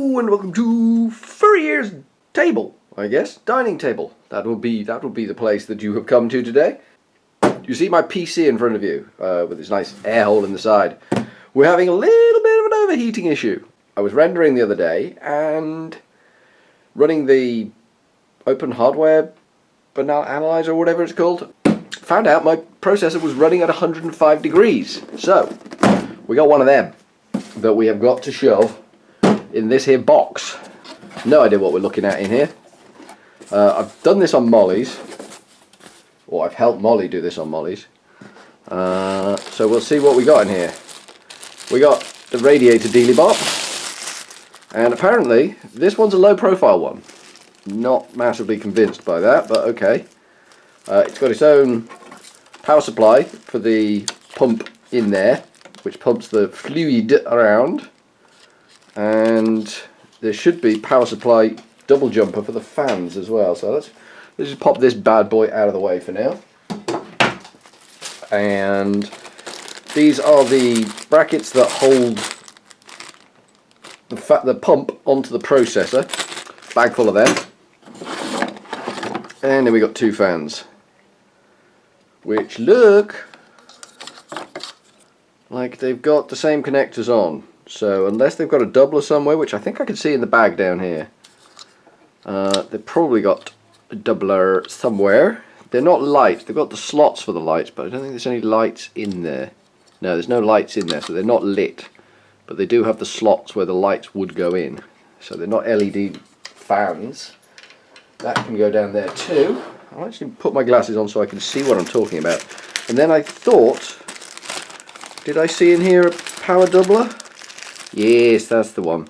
Hello and welcome to Furryear's table, I guess. Dining table. That will be the place that you have come to today. You see my PC in front of you with this nice air hole in the side. We're having a little bit of an overheating issue. I was rendering the other day and running the Open Hardware Banal Analyzer or whatever it's called. Found out my processor was running at 105 degrees. So we got one of them that we have got to shove in this here box. No idea what we're looking at in here. I've done this on Molly's, or I've helped Molly do this on Molly's. So we'll see what we got in here. We got the radiator dealy bop, and apparently this one's a low profile one. Not massively convinced by that, but okay. It's got its own power supply for the pump in there, which pumps the fluid around, and there should be power supply double jumper for the fans as well. So let's just pop this bad boy out of the way for now. And these are the brackets that hold the pump onto the processor. Bag full of them. And then we got two fans, which look like they've got the same connectors on. So unless they've got a doubler somewhere, which I think I can see in the bag down here, they've probably got a doubler somewhere. They're not light. They've got the slots for the lights, but I don't think there's any lights in there. No, there's no lights in there, so they're not lit. But they do have the slots where the lights would go in. So they're not LED fans. That can go down there too. I'll actually put my glasses on so I can see what I'm talking about. And then I thought, did I see in here a power doubler? Yes, that's the one.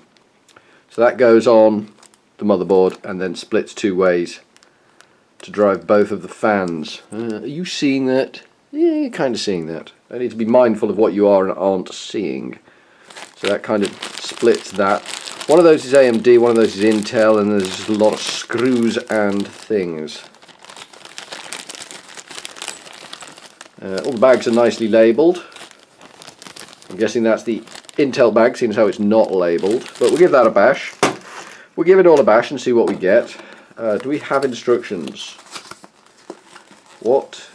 So that goes on the motherboard and then splits two ways to drive both of the fans. Are you seeing that? Yeah, you're kind of seeing that. I need to be mindful of what you are and aren't seeing. So that kind of splits that. One of those is AMD, one of those is Intel, and there's just a lot of screws and things. All the bags are nicely labelled. I'm guessing that's the Intel bag, seeing as how it's not labelled. But we'll give that a bash. We'll give it all a bash and see what we get. Do we have instructions? What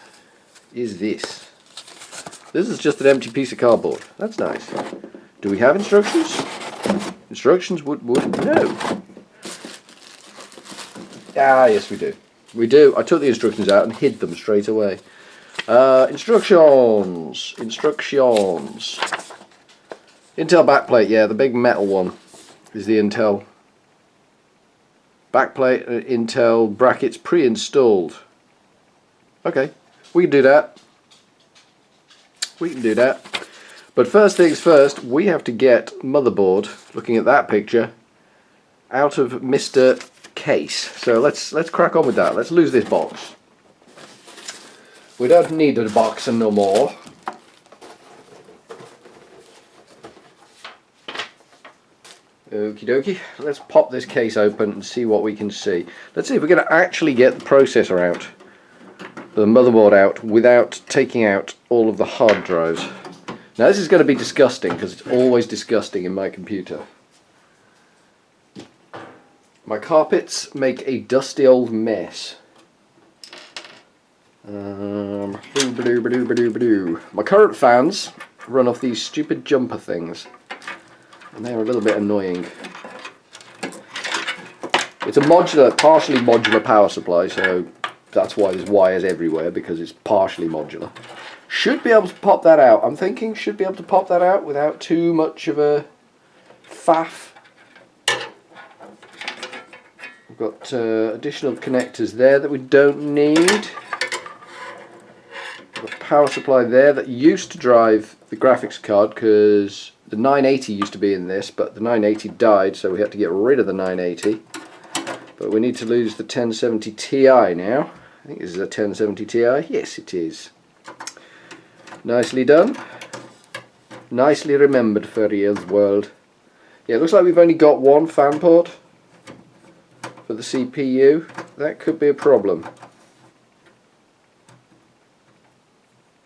is this? This is just an empty piece of cardboard. That's nice. Do we have instructions? Instructions would no. Ah, yes we do. We do. I took the instructions out and hid them straight away. Instructions. Intel backplate, yeah, the big metal one is the Intel backplate. Intel brackets pre-installed. Okay, we can do that. We can do that. But first things first, we have to get motherboard, looking at that picture, out of Mr. Case. So let's crack on with that. Let's lose this box. We don't need a box no more. Okie dokie. Let's pop this case open and see what we can see. Let's see if we're going to actually get the processor out, the motherboard out, without taking out all of the hard drives. Now this is going to be disgusting because it's always disgusting in my computer. My carpets make a dusty old mess. My current fans run off these stupid jumper things, and they're a little bit annoying. It's a partially modular power supply, so that's why there's wires everywhere, because it's partially modular. Should be able to pop that out. I'm thinking should be able to pop that out without too much of a faff. We've got additional connectors there that we don't need. Got power supply there that used to drive the graphics card, because the 980 used to be in this, but the 980 died, so we had to get rid of the 980. But we need to lose the 1070 Ti now. I think this is a 1070 Ti. Yes, it is. Nicely done. Nicely remembered, Furryearsworld. Yeah, it looks like we've only got one fan port for the CPU. That could be a problem.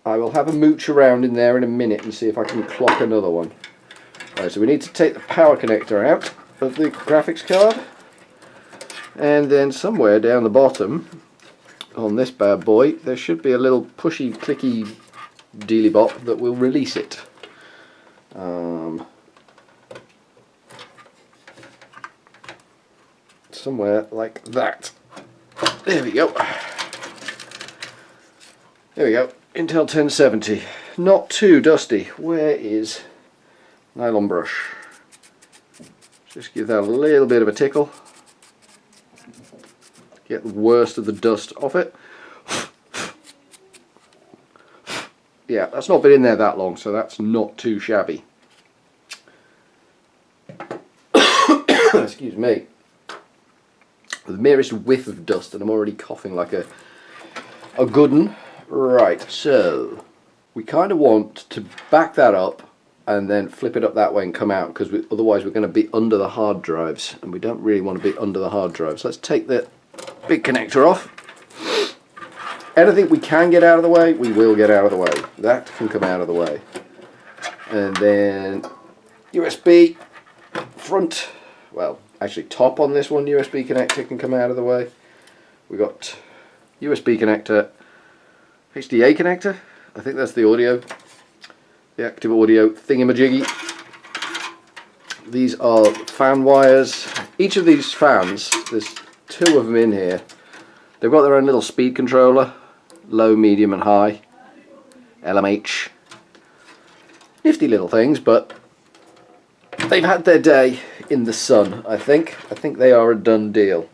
I will have a mooch around in there in a minute and see if I can clock another one. Right, so we need to take the power connector out of the graphics card, and then somewhere down the bottom on this bad boy there should be a little pushy clicky dealy bop that will release it. Somewhere like that. There we go. There we go. Intel 1070. Not too dusty. Where is nylon brush? Just give that a little bit of a tickle. Get the worst of the dust off it. Yeah, that's not been in there that long, so that's not too shabby. Excuse me. The merest whiff of dust and I'm already coughing like a good one. Right, so we kind of want to back that up and then flip it up that way and come out, because otherwise we're going to be under the hard drives and we don't really want to be under the hard drives. Let's take the big connector off. Anything we can get out of the way, we will get out of the way. That can come out of the way. And then USB front, well, actually top on this one USB connector can come out of the way. We got USB connector, HDA connector, I think that's the audio, the active audio thingamajiggy. These are fan wires. Each of these fans, there's two of them in here, they've got their own little speed controller, low, medium and high, LMH. Nifty little things, but they've had their day in the sun, I think. I think they are a done deal.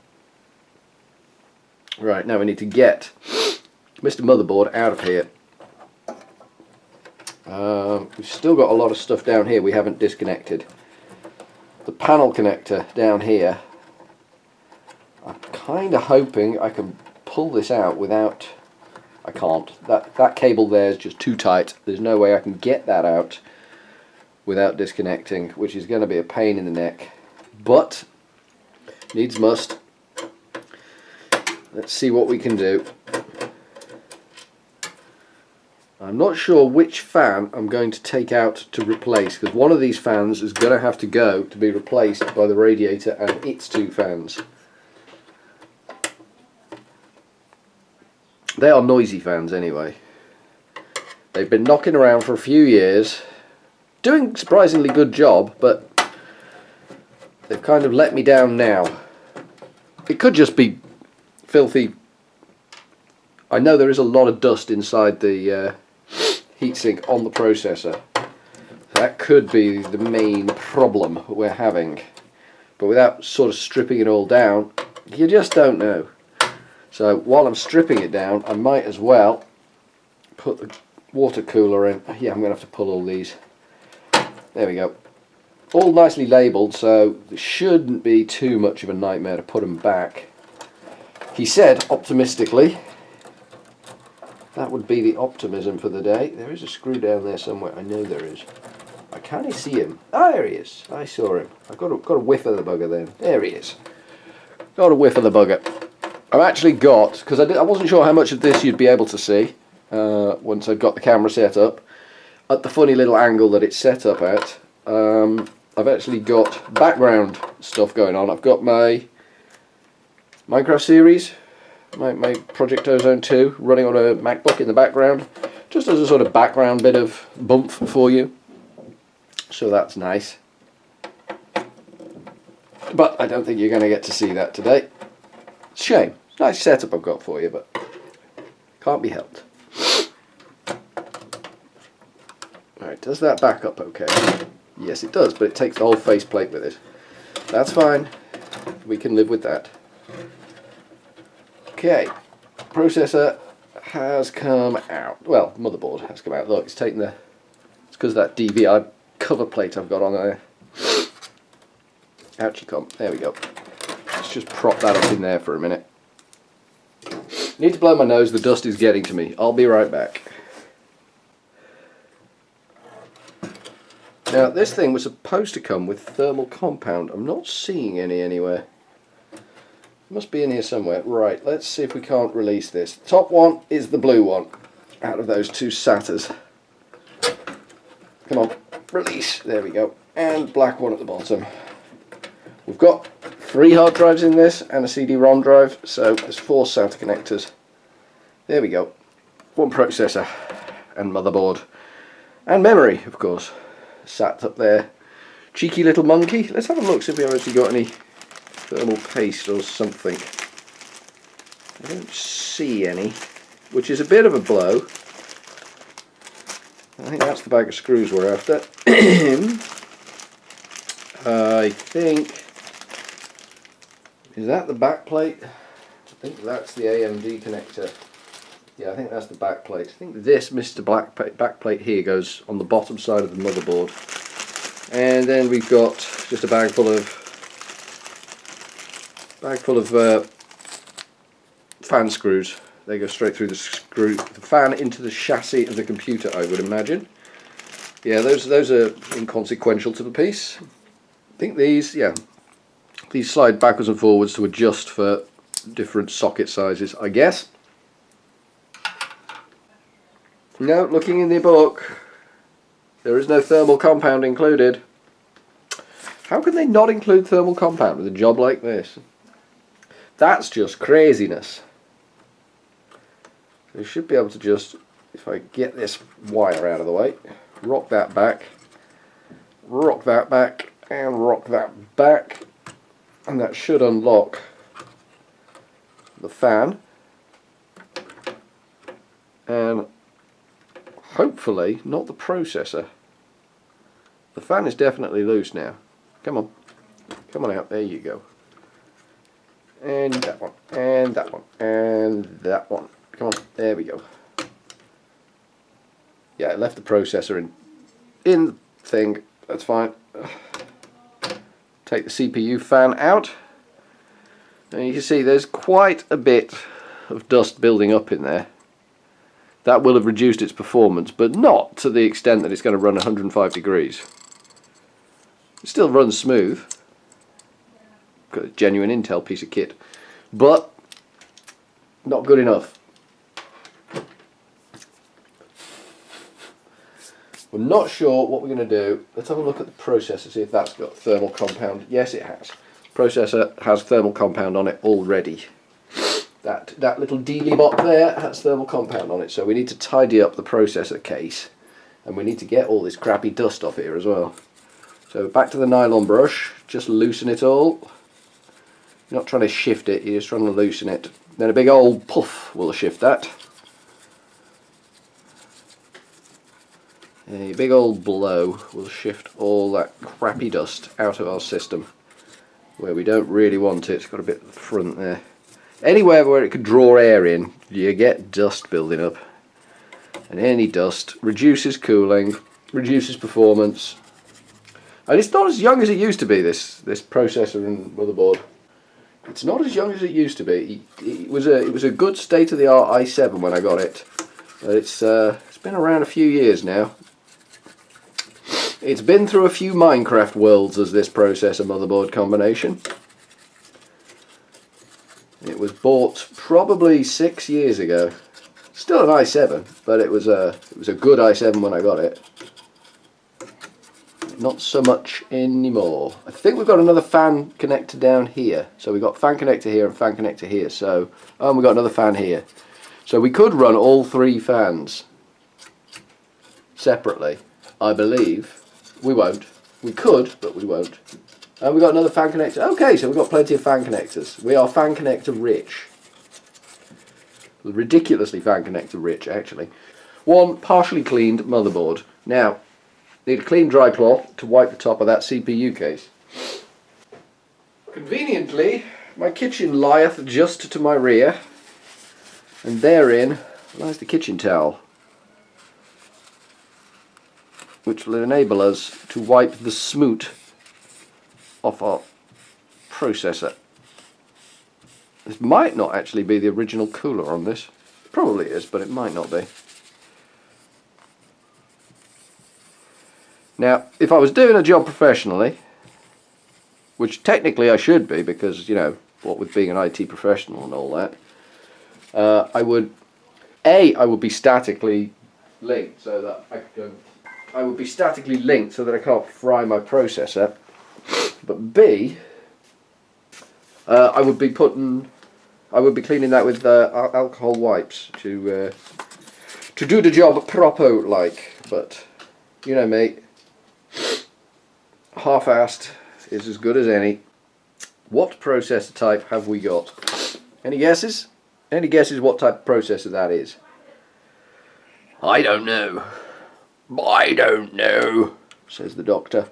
Right, now we need to get Mr. Motherboard out of here. We've still got a lot of stuff down here we haven't disconnected. The panel connector down here, I'm kind of hoping I can pull this out without... I can't. That cable there is just too tight. There's no way I can get that out without disconnecting, which is going to be a pain in the neck. But needs must. Let's see what we can do. I'm not sure which fan I'm going to take out to replace, because one of these fans is going to have to go to be replaced by the radiator and its two fans. They are noisy fans anyway. They've been knocking around for a few years, doing a surprisingly good job, but they've kind of let me down now. It could just be filthy. I know there is a lot of dust inside the heatsink on the processor. That could be the main problem we're having. But without sort of stripping it all down, you just don't know. So while I'm stripping it down, I might as well put the water cooler in. Yeah, I'm going to have to pull all these. There we go. All nicely labelled, so it shouldn't be too much of a nightmare to put them back. He said, optimistically, that would be the optimism for the day. There is a screw down there somewhere. I know there is. I can't see him. Ah, there he is. I saw him. I've got a whiff of the bugger then. There he is. Got a whiff of the bugger. I've actually got, because I wasn't sure how much of this you'd be able to see once I've got the camera set up, at the funny little angle that it's set up at. I've actually got background stuff going on. I've got my Minecraft series, my Project Ozone 2, running on a MacBook in the background, just as a sort of background bit of bump for you. So that's nice. But I don't think you're going to get to see that today. Shame. Nice setup I've got for you, but can't be helped. Alright, does that back up okay? Yes it does, but it takes the whole faceplate with it. That's fine. We can live with that. Okay, processor has come out. Well, motherboard has come out. Look, it's taken the... It's because of that DVI cover plate I've got on there. Out you come. There we go. Let's just prop that up in there for a minute. Need to blow my nose, the dust is getting to me. I'll be right back. Now this thing was supposed to come with thermal compound. I'm not seeing any anywhere. It must be in here somewhere. Right, let's see if we can't release this. The top one is the blue one out of those two SATAs. Come on, release. There we go. And black one at the bottom. We've got 3 hard drives in this and a CD-ROM drive, so there's 4 SATA connectors. There we go. 1 processor and motherboard. And memory, of course, sat up there. Cheeky little monkey. Let's have a look, see if we've actually got any thermal paste or something. I don't see any, which is a bit of a blow. I think that's the bag of screws we're after. I think, is that the back plate? I think that's the AMD connector. Yeah, I think that's the back plate. I think this Mr. Back plate here goes on the bottom side of the motherboard. And then we've got just a bag full of fan screws. They go straight through the fan into the chassis of the computer, I would imagine. Yeah, those are inconsequential to the piece. I think these slide backwards and forwards to adjust for different socket sizes, I guess. No, looking in the book, there is no thermal compound included. How can they not include thermal compound with a job like this? That's just craziness. You should be able to just, if I get this wire out of the way, rock that back, and rock that back, and that should unlock the fan, and hopefully not the processor. The fan is definitely loose now. Come on out, there you go. And that one, and that one, and that one. Come on, there we go. Yeah, I left the processor in the thing, that's fine. Take the CPU fan out, and you can see there's quite a bit of dust building up in there. That will have reduced its performance, but not to the extent that it's going to run 105 degrees. It still runs smooth. Got a genuine Intel piece of kit, but not good enough. We're not sure what we're going to do. Let's have a look at the processor, see if that's got thermal compound. Yes, it has. Processor has thermal compound on it already. That little dealy bot there has thermal compound on it, so we need to tidy up the processor case, and we need to get all this crappy dust off here as well. So back to the nylon brush, just loosen it all. You're not trying to shift it, you're just trying to loosen it. Then a big old puff will shift that. A big old blow will shift all that crappy dust out of our system where we don't really want it. It's got a bit at the front there. Anywhere where it could draw air in, you get dust building up. And any dust reduces cooling, reduces performance. And it's not as young as it used to be, this processor and motherboard. It's not as young as it used to be. It was a good state-of-the-art i7 when I got it. But it's been around a few years now. It's been through a few Minecraft worlds as this processor motherboard combination. It was bought probably 6 years ago. Still an i7, but it was a good i7 when I got it. Not so much anymore. I think we've got another fan connector down here. So we've got fan connector here and fan connector here. So, and we've got another fan here. So we could run all 3 fans separately, I believe. We won't. We could, but we won't. And we've got another fan connector. Okay, so we've got plenty of fan connectors. We are fan connector rich. Ridiculously fan connector rich, actually. One partially cleaned motherboard. Now, need a clean dry cloth to wipe the top of that CPU case. Conveniently, my kitchen lieth just to my rear, and therein lies the kitchen towel, which will enable us to wipe the smoot off our processor. This might not actually be the original cooler on this. Probably is, but it might not be. Now, if I was doing a job professionally, which technically I should be because, you know, what with being an IT professional and all that, I would be statically linked so that I would be statically linked so that I can't fry my processor. But B, I would be cleaning that with alcohol wipes to do the job proper like. But you know me, half-assed is as good as any. What processor type have we got? Any guesses? Any guesses what type of processor that is? I don't know. I don't know, says the doctor.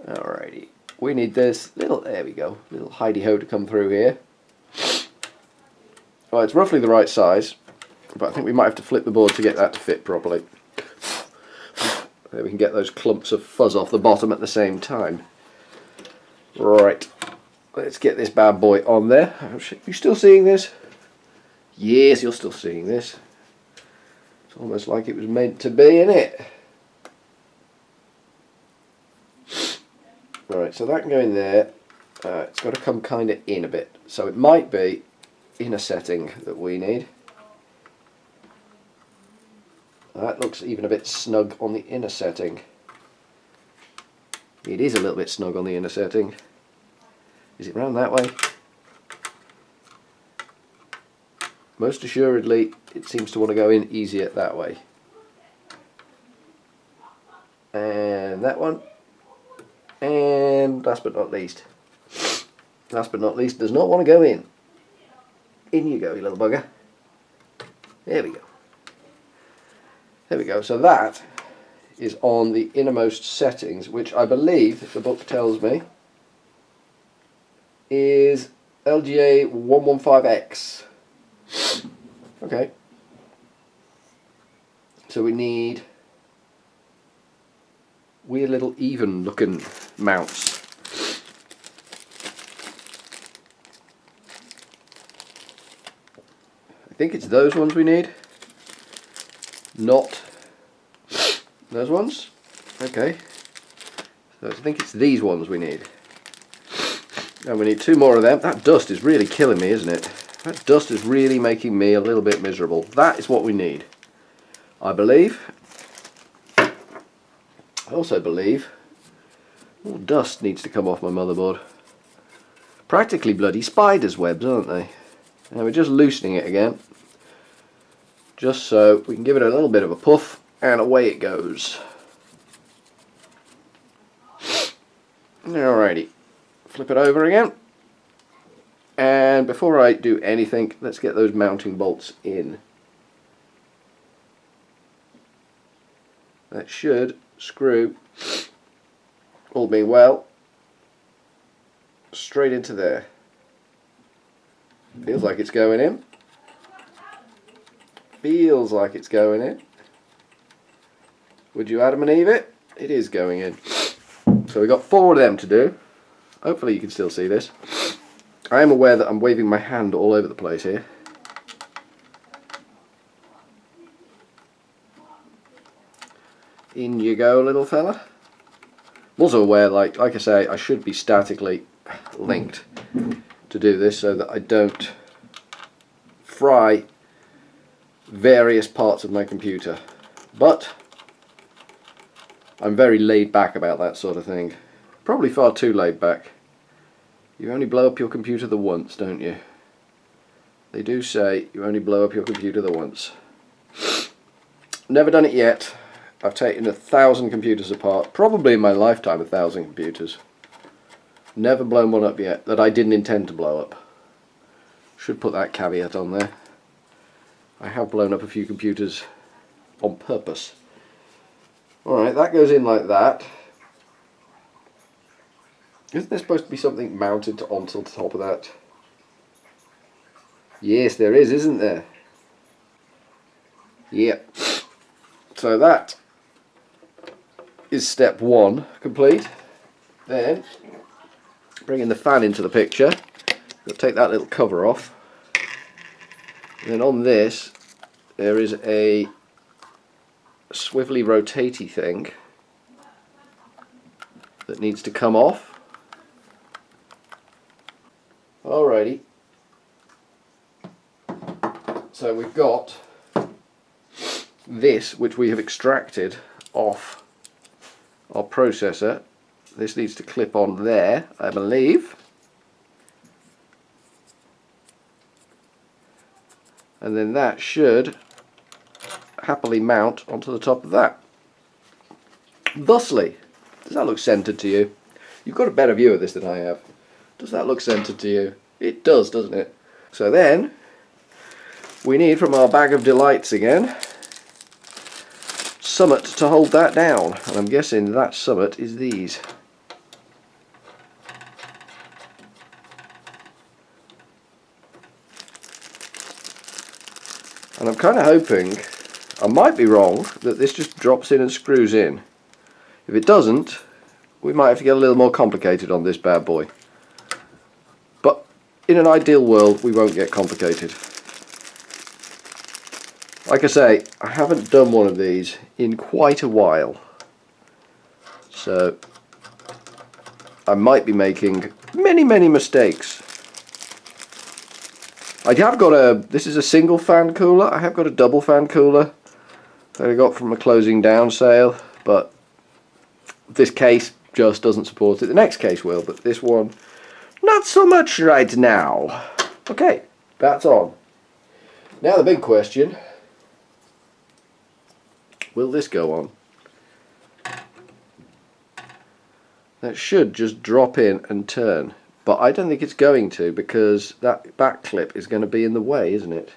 Alrighty. We need this little, there we go, little hidey-ho to come through here. Well, it's roughly the right size, but I think we might have to flip the board to get that to fit properly. Maybe we can get those clumps of fuzz off the bottom at the same time. Right, let's get this bad boy on there. You still seeing this? Yes, you're still seeing this. It's almost like it was meant to be, isn't it? Alright, so that can go in there. It's got to come kind of in a bit. So it might be inner setting that we need. That looks even a bit snug on the inner setting. It is a little bit snug on the inner setting. Is it round that way? Most assuredly, it seems to want to go in easier that way. And that one. And last but not least, does not want to go in. In you go, you little bugger. There we go. There we go. So that is on the innermost settings, which I believe the book tells me is LGA 115X. Okay. So we need weird little even looking mounts. I think it's those ones we need. Not those ones. Okay. So I think it's these ones we need. And we need two more of them. That dust is really killing me, isn't it? That dust is really making me a little bit miserable. That is what we need. I believe. I also believe all dust needs to come off my motherboard. Practically bloody spider's webs, aren't they? And we're just loosening it again. Just so we can give it a little bit of a puff and away it goes. Alrighty. Flip it over again. And before I do anything, let's get those mounting bolts in. That should screw, all being well, straight into there. Feels like it's going in. Feels like it's going in. Would you Adam and Eve it? It is going in. So we've got 4 of them to do. Hopefully you can still see this. I am aware that I'm waving my hand all over the place here. In you go, little fella. I'm also aware, like I say, I should be statically linked to do this so that I don't fry various parts of my computer. But I'm very laid back about that sort of thing. Probably far too laid back. You only blow up your computer the once, don't you? They do say you only blow up your computer the once. Never done it yet. I've taken 1,000 computers apart, probably in my lifetime 1,000 computers. Never blown one up yet that I didn't intend to blow up. Should put that caveat on there. I have blown up a few computers on purpose. Alright, that goes in like that. Isn't there supposed to be something mounted onto the top of that? Yes, there is, isn't there? Yep. So that is step 1 complete. Then, bringing the fan into the picture, we'll take that little cover off. And then on this, there is a swivelly rotatey thing that needs to come off. Alrighty. So we've got this, which we have extracted off our processor. This needs to clip on there, I believe. and then that should happily mount onto the top of that. Thusly, does that look centered to you? You've got a better view of this than I have. Does that look centered to you? It does, doesn't it? So then, we need from our bag of delights again, summit to hold that down. And I'm guessing that summit is these. And I'm kind of hoping, I might be wrong, that this just drops in and screws in. If it doesn't, we might have to get a little more complicated on this bad boy. But in an ideal world, we won't get complicated. Like I say, I haven't done one of these in quite a while. So I might be making many mistakes. I have got this is a single fan cooler. I have got a double fan cooler that I got from a closing down sale, but this case just doesn't support it. The next case will, but this one not so much right now. Okay, that's on. Now the big question, will this go on? That should just drop in and turn, but I don't think it's going to, because that back clip is going to be in the way, isn't it?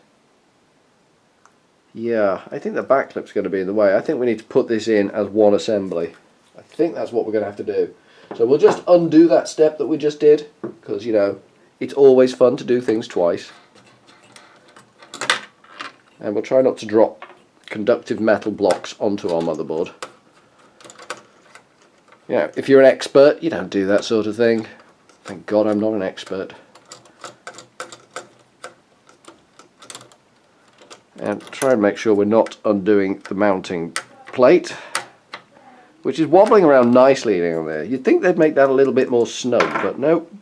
Yeah, I think the back clip's going to be in the way. I think we need to put this in as one assembly. I think that's what we're going to have to do. So we'll just undo that step that we just did, because, you know, it's always fun to do things twice. And we'll try not to drop conductive metal blocks onto our motherboard. Yeah, if you're an expert, you don't do that sort of thing. Thank God I'm not an expert. And try and make sure we're not undoing the mounting plate, which is wobbling around nicely down there. You'd think they'd make that a little bit more snug, but nope,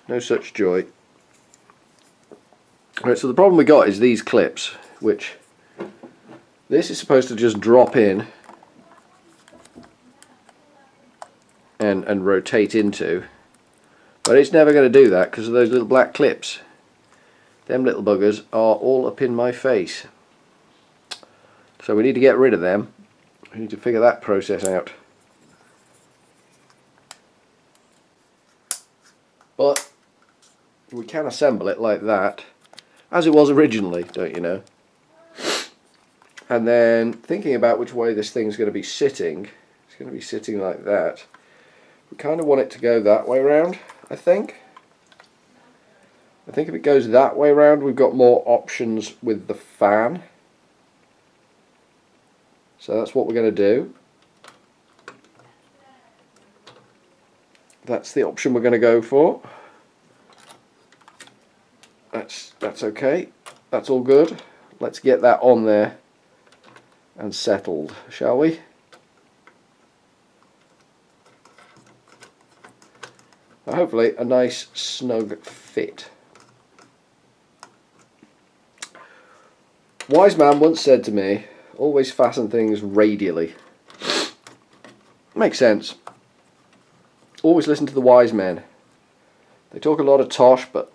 no such joy. Right, so the problem we got is these clips, which this is supposed to just drop in and rotate into, but it's never going to do that because of those little black clips. Them little buggers are all up in my face. So we need to get rid of them. We need to figure that process out. But we can assemble it like that, as it was originally, don't you know? And then thinking about which way this thing's going to be sitting, it's going to be sitting like that. We kind of want it to go that way around, I think. I think if it goes that way around, we've got more options with the fan. So that's what we're going to do. That's the option we're going to go for. That's okay. That's all good. Let's get that on there and settled, shall we? Hopefully a nice snug fit. Wise man once said to me, always fasten things radially. Makes sense. Always listen to the wise men. They talk a lot of tosh, but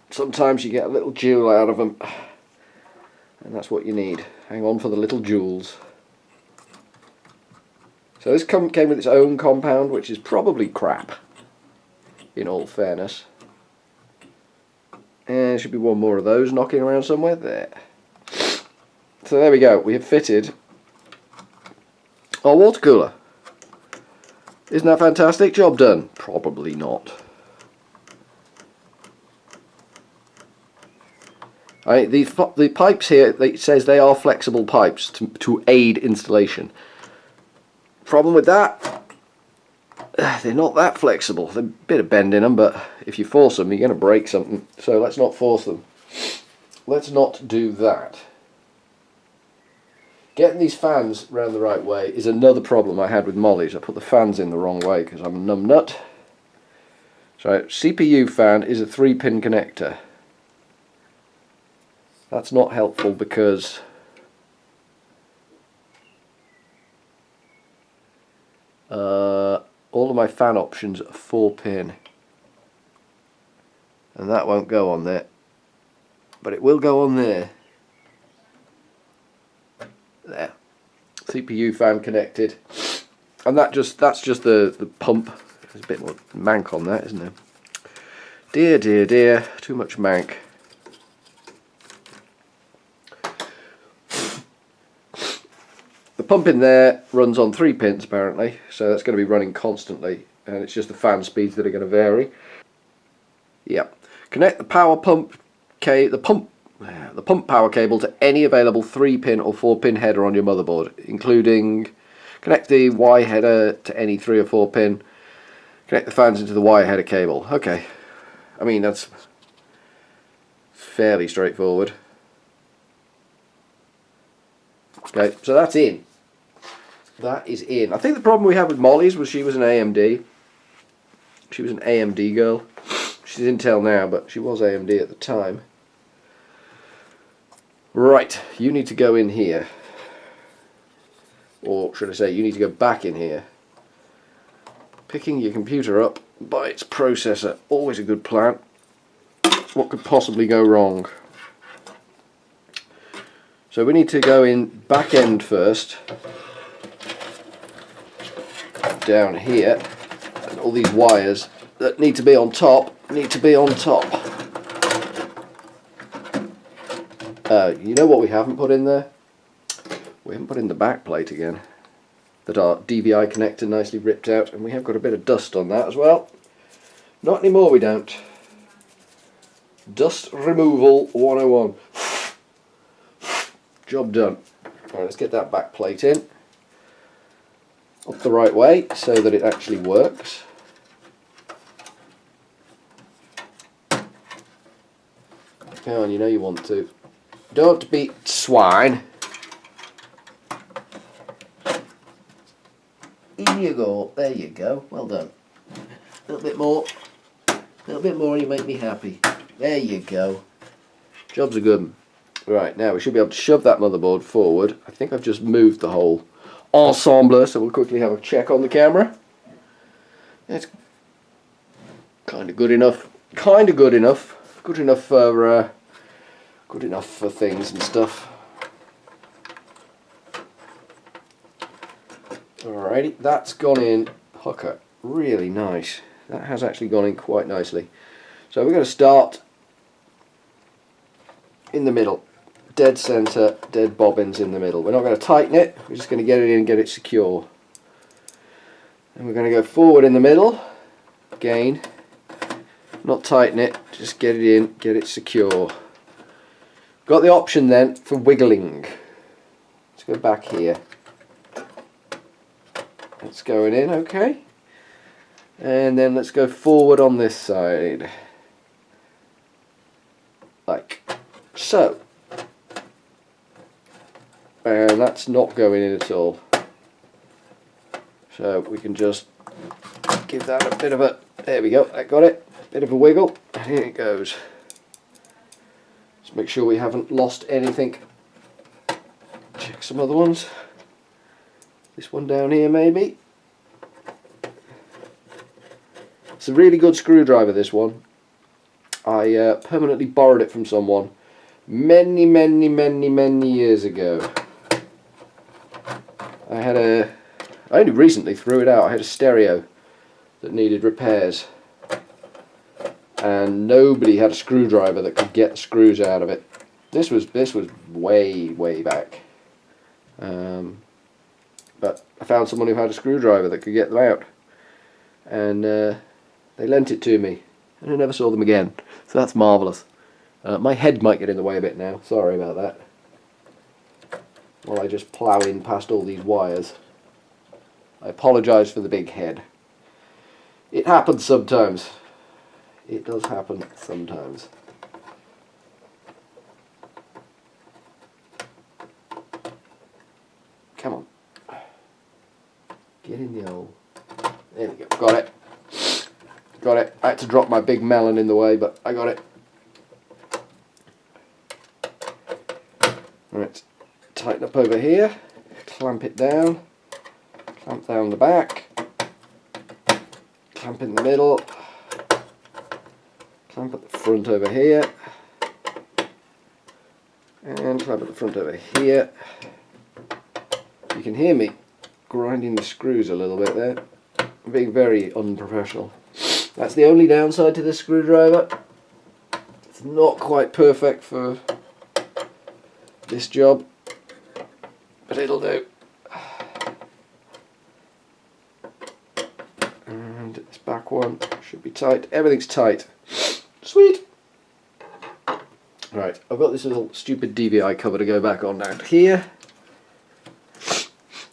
sometimes you get a little jewel out of them, and that's what you need. Hang on for the little jewels. So this came with its own compound, which is probably crap, in all fairness. And there should be one more of those knocking around somewhere there. So there we go, we have fitted our water cooler. Isn't that fantastic? Job done? Probably not. The pipes here, it says they are flexible pipes to aid installation. Problem with that, they're not that flexible. There's a bit of bend in them, but if you force them, you're going to break something. So let's not force them. Let's not do that. Getting these fans round the right way is another problem I had with Molly's. I put the fans in the wrong way because I'm a numb nut. So CPU fan is a 3-pin connector. That's not helpful because all of my fan options are 4-pin, and that won't go on there. but it will go on there. There. CPU fan connected. And that's just the pump. There's a bit more mank on that, isn't there? Dear, dear, dear. Too much mank. The pump in there runs on 3 pins apparently, so that's going to be running constantly, and it's just the fan speeds that are going to vary. Yep. Connect the power pump the pump power cable to any available 3-pin or 4-pin header on your motherboard, including connect the Y header to any 3 or 4 pin. Connect the fans into the Y header cable. Okay. I mean, that's fairly straightforward. Okay, so that's in. That is in. I think the problem we had with Molly's was she was an AMD. She was an AMD girl. She's Intel now, but she was AMD at the time. Right, you need to go in here. Or should I say, you need to go back in here. Picking your computer up by its processor. Always a good plan. What could possibly go wrong? So we need to go in back end first. Down here. And all these wires that need to be on top need to be on top. You know what we haven't put in there? We haven't put in the back plate again. That our DVI connector nicely ripped out, and we have got a bit of dust on that as well. Not anymore, we don't. Dust removal 101. Job done. Alright, let's get that back plate in. Up the right way so that it actually works. Come on, you know you want to. Don't be swine. In you go. There you go. Well done. A little bit more. A little bit more and you make me happy. There you go. Job's a good one. Right, now we should be able to shove that motherboard forward. I think I've just moved the whole ensemble, so we'll quickly have a check on the camera. It's kind of good enough. Kind of good enough. Good enough for things and stuff. Alrighty, that's gone in. Hooker, really nice. That has actually gone in quite nicely. So we're going to start in the middle. Dead centre, dead bobbins in the middle. We're not going to tighten it, we're just going to get it in and get it secure. And we're going to go forward in the middle, again, not tighten it, just get it in, get it secure. Got the option then for wiggling. Let's go back here. That's going in, okay. And then let's go forward on this side. Like so. And that's not going in at all. So we can just give that a bit of a, there we go, I got it, bit of a wiggle, and here it goes. Just make sure we haven't lost anything. Check some other ones. This one down here maybe. It's a really good screwdriver, this one. I permanently borrowed it from someone many years ago. I only recently threw it out. I had a stereo that needed repairs, and nobody had a screwdriver that could get the screws out of it. This was way back, but I found someone who had a screwdriver that could get them out, and they lent it to me, and I never saw them again. So that's marvellous. My head might get in the way a bit now. Sorry about that. While I just plough in past all these wires. I apologise for the big head. It happens sometimes. It does happen sometimes. Come on. Get in the hole. There we go. Got it. Got it. I had to drop my big melon in the way, but I got it. Right. Tighten up over here. Clamp it down. Clamp down the back. Clamp in the middle. Clamp at the front over here. And grab at the front over here. You can hear me grinding the screws a little bit there. I'm being very unprofessional. That's the only downside to this screwdriver. It's not quite perfect for this job, but it'll do. And this back one should be tight. Everything's tight. Sweet. Right, I've got this little stupid DVI cover to go back on down here.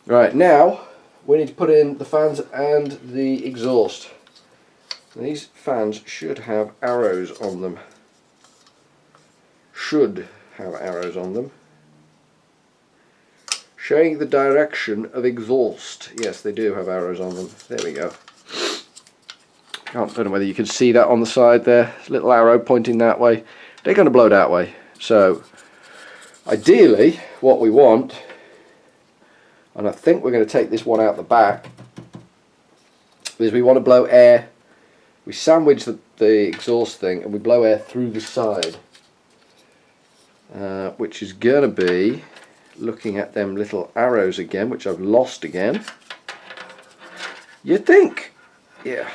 Right, now we need to put in the fans and the exhaust. And these fans should have arrows on them. Should have arrows on them. Showing the direction of exhaust. Yes, they do have arrows on them. There we go. Don't know whether you can see that on the side there. Little arrow pointing that way. They're going to blow that way. So, ideally, what we want, and I think we're going to take this one out the back, is we want to blow air. We sandwich the exhaust thing and we blow air through the side. Which is going to be, looking at them little arrows again, which I've lost again. You'd think, yeah,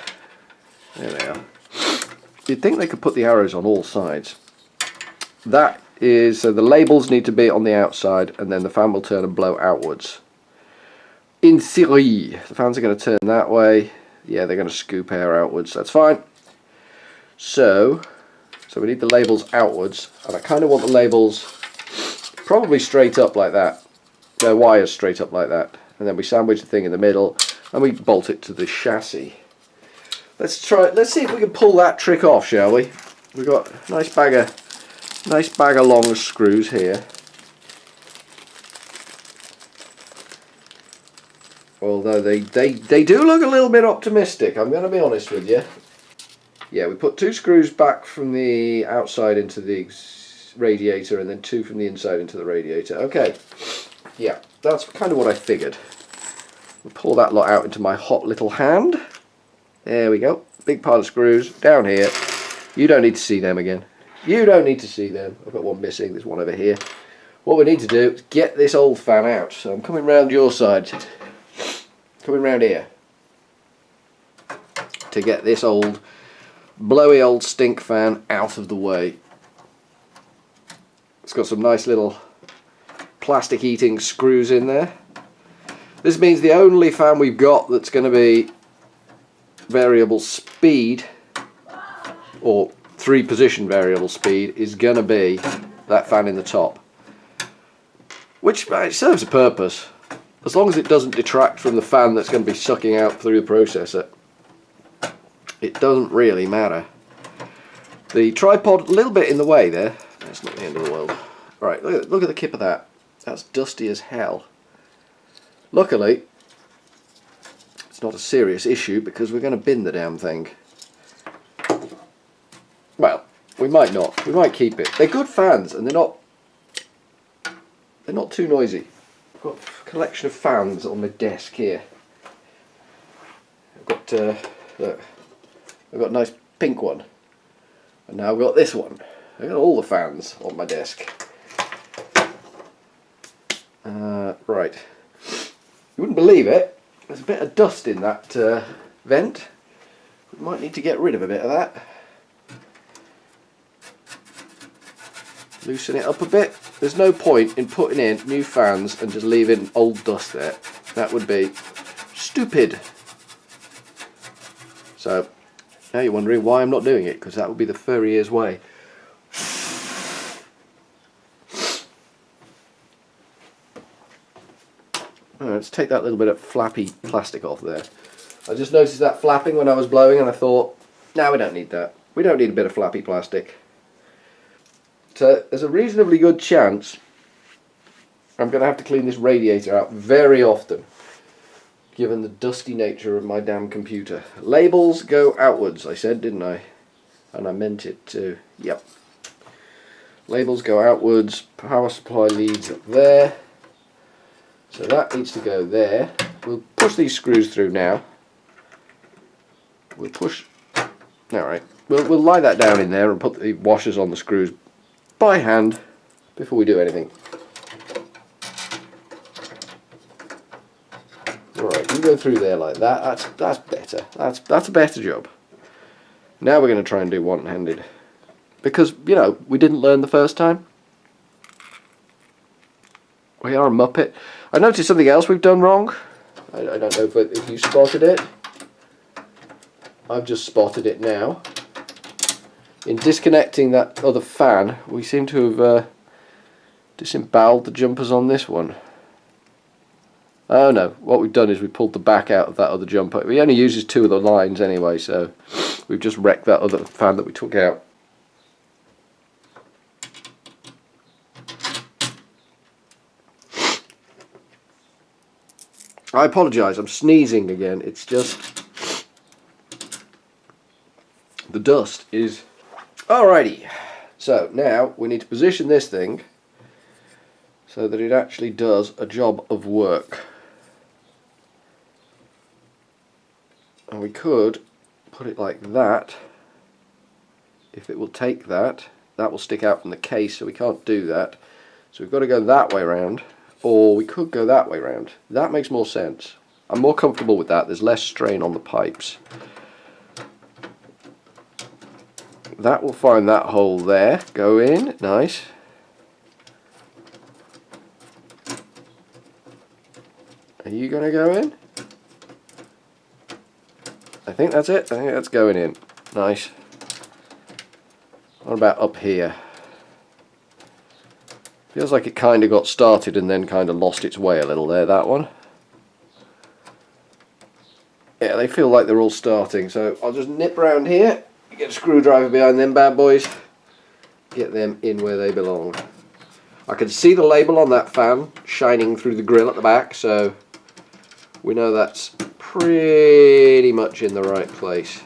there they are. You'd think they could put the arrows on all sides. That is, so the labels need to be on the outside, and then the fan will turn and blow outwards. In theory, the fans are going to turn that way. Yeah, they're going to scoop air outwards. That's fine. So we need the labels outwards, and I kind of want the labels probably straight up like that. The wires straight up like that, and then we sandwich the thing in the middle, and we bolt it to the chassis. Let's see if we can pull that trick off, shall we? We've got a nice bag of long screws here. Although they do look a little bit optimistic, I'm going to be honest with you. Yeah, we put 2 screws back from the outside into the radiator, and then 2 from the inside into the radiator. Okay, yeah, that's kind of what I figured. We'll pull that lot out into my hot little hand. There we go. Big pile of screws down here. You don't need to see them again. You don't need to see them. I've got one missing. There's one over here. What we need to do is get this old fan out. So I'm coming round your side. Coming round here. To get this old, blowy old stink fan out of the way. It's got some nice little plastic heating screws in there. This means the only fan we've got that's going to be variable speed, or 3-position variable speed, is going to be that fan in the top, which serves a purpose as long as it doesn't detract from the fan that's going to be sucking out through the processor. It doesn't really matter. The tripod a little bit in the way there. That's not the end of the world. Right, look at the kip of that. That's dusty as hell. Luckily it's not a serious issue because we're going to bin the damn thing. Well, we might not. We might keep it. They're good fans, and they're not too noisy. I've got a collection of fans on my desk here. I've got look, I've got a nice pink one, and now I've got this one. I've got all the fans on my desk. Right. You wouldn't believe it. There's a bit of dust in that vent. We might need to get rid of a bit of that. Loosen it up a bit. There's no point in putting in new fans and just leaving old dust there. That would be stupid. So now you're wondering why I'm not doing it, because that would be the Furryears way. Let's take that little bit of flappy plastic off there. I just noticed that flapping when I was blowing, and I thought, no, we don't need that. We don't need a bit of flappy plastic. So there's a reasonably good chance I'm going to have to clean this radiator out very often, given the dusty nature of my damn computer. Labels go outwards, I said, didn't I? And I meant it too. Yep. Labels go outwards, power supply leads up there. So that needs to go there. We'll push these screws through now. We'll push. Alright. We'll lie that down in there and put the washers on the screws by hand. before we do anything. Alright, you go through there like that. That's better. That's a better job. Now we're going to try and do one-handed. Because, you know, we didn't learn the first time. We are a muppet. I noticed something else we've done wrong. I don't know if you spotted it. I've just spotted it now. In disconnecting that other fan, we seem to have disemboweled the jumpers on this one. Oh no, what we've done is we pulled the back out of that other jumper. We only uses 2 of the lines anyway, so we've just wrecked that other fan that we took out. I apologise, I'm sneezing again. It's just the dust is... Alrighty, so now we need to position this thing so that it actually does a job of work. And we could put it like that. If it will take that, that will stick out from the case, so we can't do that. So we've got to go that way round, or we could go that way round. That makes more sense. I'm more comfortable with that. There's less strain on the pipes. That will find that hole there. Go in. Nice. Are you going to go in? I think that's it. I think that's going in. Nice. What about up here? Feels like it kind of got started and then kind of lost its way a little there, that one. Yeah, they feel like they're all starting, so I'll just nip round here, get a screwdriver behind them bad boys, get them in where they belong. I can see the label on that fan shining through the grill at the back, so we know that's pretty much in the right place.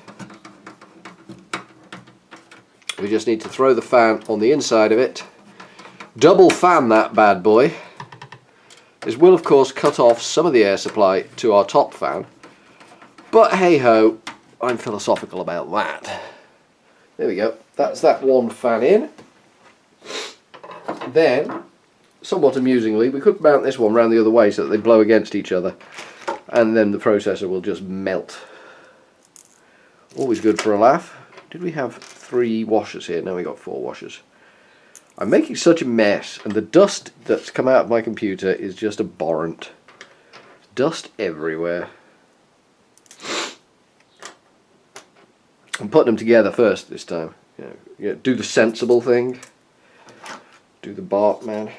We just need to throw the fan on the inside of it, double fan that bad boy. This will of course cut off some of the air supply to our top fan, but hey ho, I'm philosophical about that. There we go, that's that one fan in. Then, somewhat amusingly, we could mount this one round the other way so that they blow against each other, and then the processor will just melt. Always good for a laugh. Did we have 3 washers here? No, we got 4 washers. I'm making such a mess, and the dust that's come out of my computer is just abhorrent. Dust everywhere. I'm putting them together first this time. Do the sensible thing. Do the bark, man.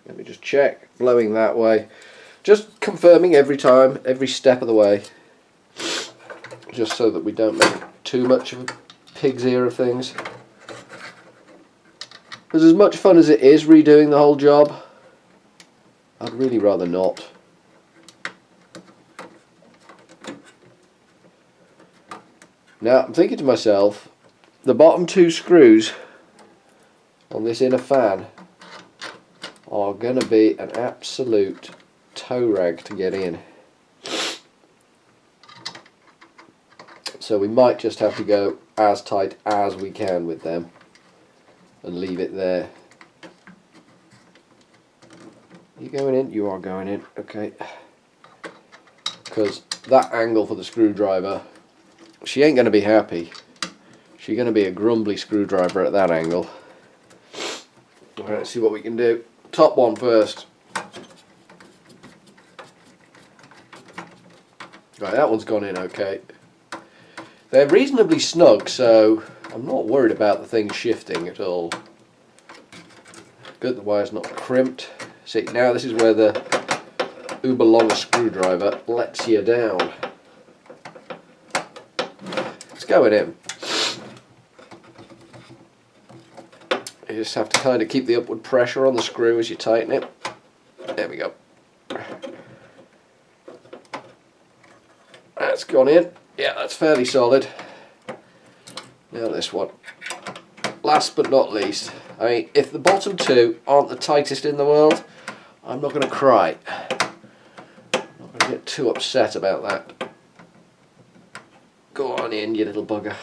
Let me just check. Blowing that way. Just confirming every time, every step of the way. Just so that we don't make too much of a pig's ear of things. Because as much fun as it is redoing the whole job, I'd really rather not. Now, I'm thinking to myself, the bottom 2 screws on this inner fan are going to be an absolute toe rag to get in. So we might just have to go as tight as we can with them and leave it there. Are you going in? You are going in, okay. Because that angle for the screwdriver, she ain't going to be happy. She's going to be a grumbly screwdriver at that angle. Alright, let's see what we can do. Top one first. Right, that one's gone in okay. They're reasonably snug, so I'm not worried about the thing shifting at all. Good, the wire's not crimped. See, now this is where the uber long screwdriver lets you down. It's going in. You just have to kind of keep the upward pressure on the screw as you tighten it. There we go. That's gone in. Yeah, that's fairly solid. Now this one. Last but not least, I mean, if the bottom 2 aren't the tightest in the world, I'm not going to cry. I'm not going to get too upset about that. Go on in, you little bugger.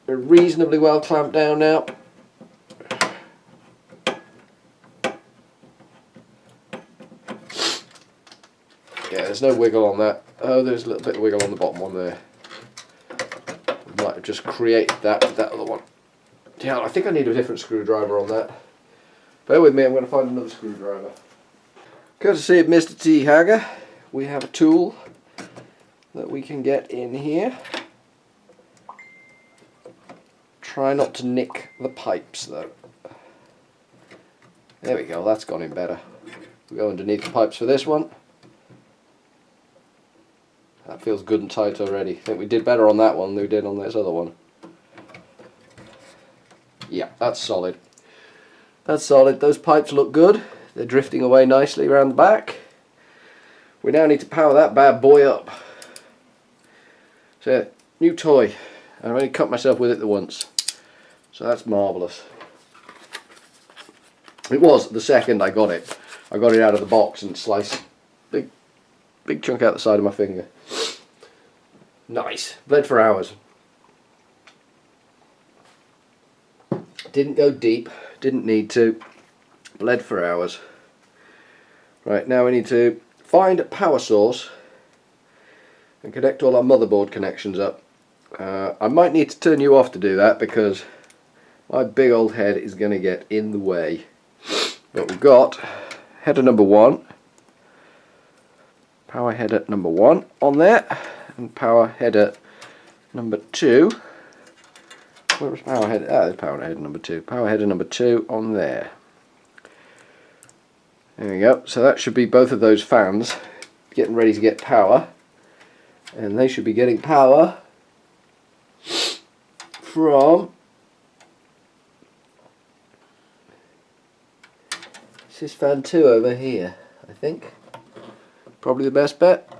They're reasonably well clamped down now. there's no wiggle on that. Oh, there's a little bit of wiggle on the bottom one there. Might have just created that with that other one. Yeah, I think I need a different screwdriver on that. Bear with me, I'm going to find another screwdriver. Courtesy of Mr. T. Hager, we have a tool that we can get in here. Try not to nick the pipes though. There we go, that's gone in better. We'll go underneath the pipes for this one. That feels good and tight already. I think we did better on that one than we did on this other one. Yeah, that's solid. That's solid. Those pipes look good. They're drifting away nicely around the back. We now need to power that bad boy up. So, new toy. I've only cut myself with it the once. So that's marvellous. It was the second I got it. I got it out of the box and sliced big chunk out the side of my finger. Nice. Bled for hours. Didn't go deep. Didn't need to. Bled for hours. Right, now we need to find a power source and connect all our motherboard connections up. I might need to turn you off to do that because my big old head is going to get in the way. But we've got header number 1, power header number 1 on there, and power header number 2. Where was power header? Ah, there's power header number 2. Power header number 2 on there. There we go. So that should be both of those fans getting ready to get power, and they should be getting power from this fan 2 over here, I think. Probably the best bet.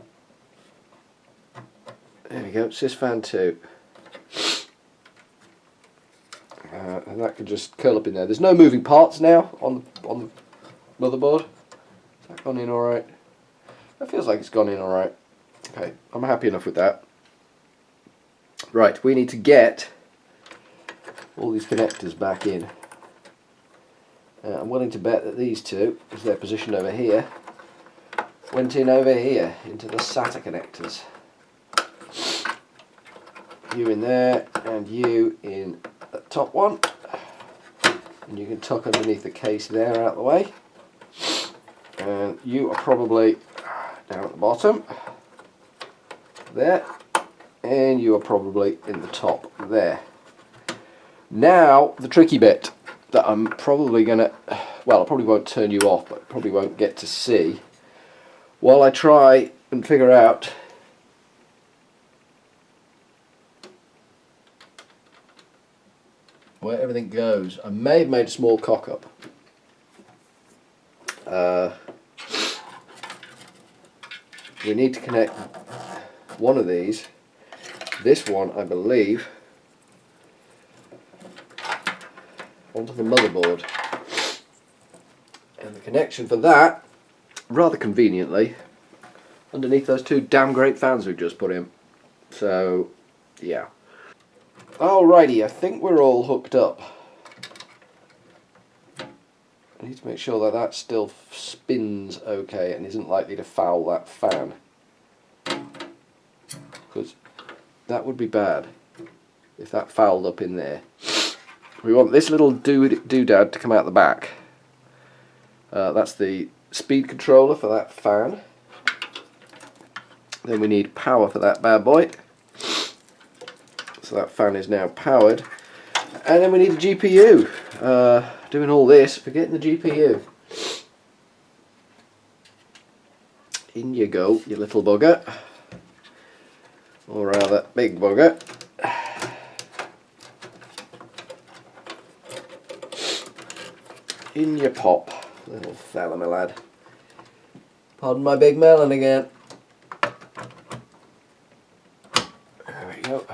There we go, sys fan 2. And that could just curl up in there. There's no moving parts now on the motherboard. Has that gone in alright? That feels like it's gone in alright. Okay, I'm happy enough with that. Right, we need to get all these connectors back in. I'm willing to bet that these two, because they're positioned over here, went in over here into the SATA connectors. You in there, and you in the top one. And you can tuck underneath the case there out of the way. And you are probably down at the bottom there, and you are probably in the top there. Now the tricky bit that I'm probably gonna, well, I probably won't turn you off, but probably won't get to see while I try and figure out where everything goes. I may have made a small cock up. We need to connect one of these, this one I believe, onto the motherboard. And the connection for that, rather conveniently, underneath those two damn great fans we've just put in. So, yeah. Alrighty, I think we're all hooked up. I need to make sure that that still spins okay and isn't likely to foul that fan, because that would be bad if that fouled up in there. We want this little doodad to come out the back. That's the speed controller for that fan. Then we need power for that bad boy. So that fan is now powered. And then we need a GPU. Doing all this, forgetting the GPU. In you go, you little bugger. Or rather, big bugger. In you pop, little fella, my lad. Pardon my big melon again. There we go.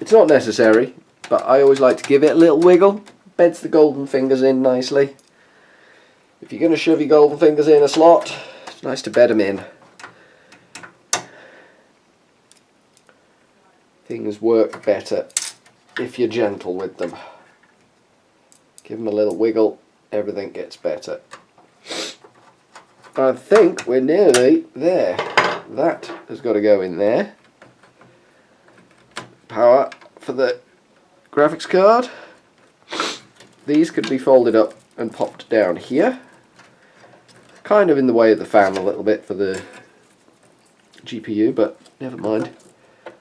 It's not necessary, but I always like to give it a little wiggle. Beds the golden fingers in nicely. If you're going to shove your golden fingers in a slot, it's nice to bed them in. Things work better if you're gentle with them. Give them a little wiggle, everything gets better. I think we're nearly there. That has got to go in there. Power for the graphics card. These could be folded up and popped down here. Kind of in the way of the fan a little bit for the GPU, but never mind.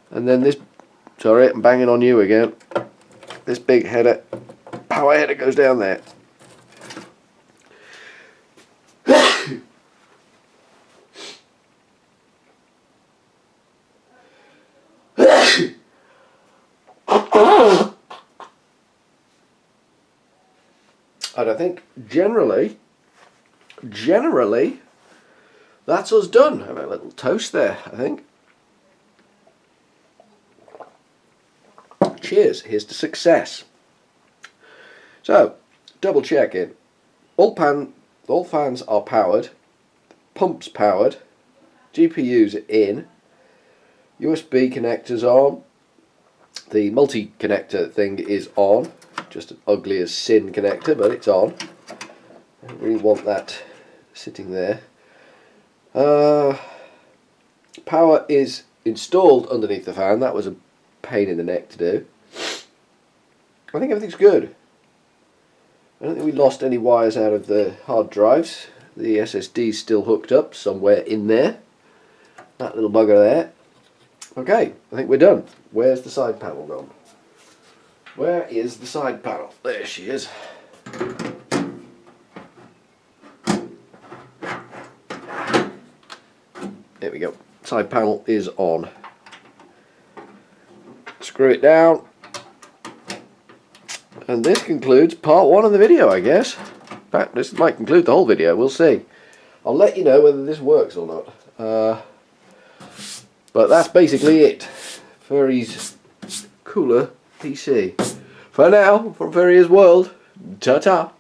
And then this, sorry, I'm banging on you again. This big header, power header goes down there. And I think generally, that's us done. Have a little toast there, I think. Cheers, here's to success. So, double checking. All fans are powered, pumps powered, GPUs are in, USB connectors on, the multi-connector thing is on, just as ugly as sin connector, but it's on. I don't really want that sitting there. Power is installed underneath the fan. That was a pain in the neck to do. I think everything's good. I don't think we lost any wires out of the hard drives. The SSD's still hooked up somewhere in there. That little bugger there. Okay, I think we're done. Where's the side panel gone? Where is the side panel? There she is. There we go. Side panel is on. Screw it down. And this concludes part 1 of the video, I guess. In fact, this might conclude the whole video. We'll see. I'll let you know whether this works or not. But that's basically it. Furry's cooler PC. For now, from Furryearsworld, ta-ta.